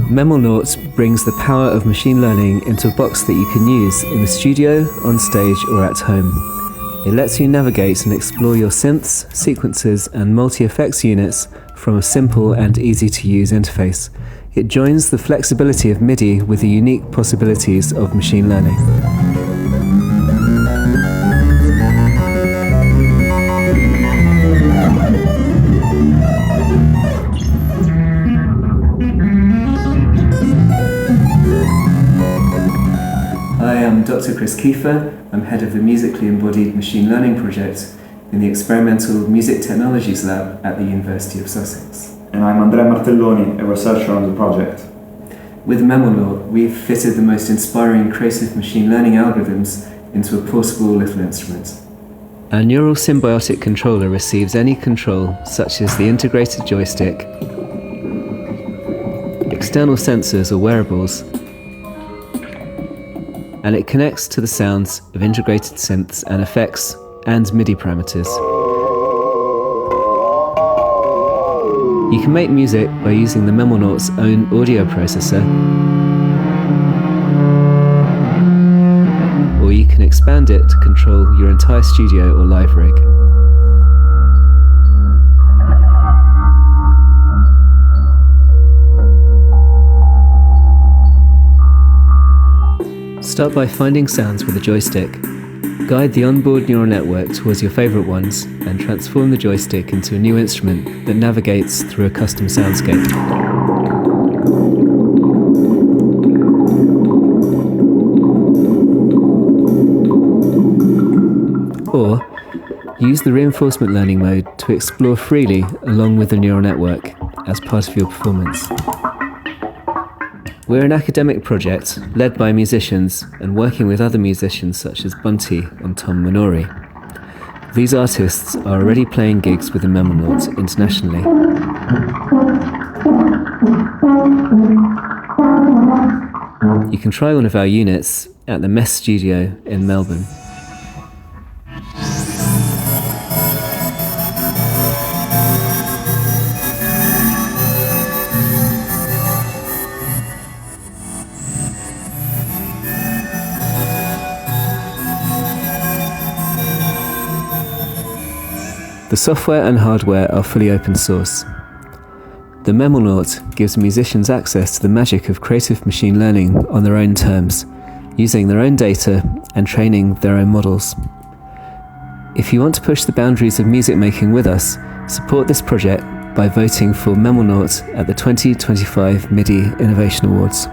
MEMLNaut brings the power of machine learning into a box that you can use in the studio, on stage, or at home. It lets you navigate and explore your synths, sequences, and multi-effects units from a simple and easy-to-use interface. It joins the flexibility of MIDI with the unique possibilities of machine learning. Hi, I'm Dr. Chris Kiefer. I'm head of the Musically Embodied Machine Learning Project in the Experimental Music Technologies Lab at the University of Sussex. And I'm Andrea Martelloni, a researcher on the project. With MEMLNaut, we've fitted the most inspiring creative machine learning algorithms into a portable little instrument. Our neural symbiotic controller receives any control, such as the integrated joystick, external sensors or wearables, and it connects to the sounds of integrated synths and effects and MIDI parameters. You can make music by using the MEMLNaut's own audio processor, or you can expand it to control your entire studio or live rig. Start by finding sounds with a joystick. Guide the onboard neural network towards your favorite ones and transform the joystick into a new instrument that navigates through a custom soundscape. Or use the reinforcement learning mode to explore freely along with the neural network as part of your performance. We're an academic project led by musicians and working with other musicians such as Bunty and Tom Minori. These artists are already playing gigs with the MEMLNaut internationally. You can try one of our units at the MES studio in Melbourne. The software and hardware are fully open source. The MEMLNaut gives musicians access to the magic of creative machine learning on their own terms, using their own data and training their own models. If you want to push the boundaries of music making with us, support this project by voting for MEMLNaut at the 2025 MIDI Innovation Awards.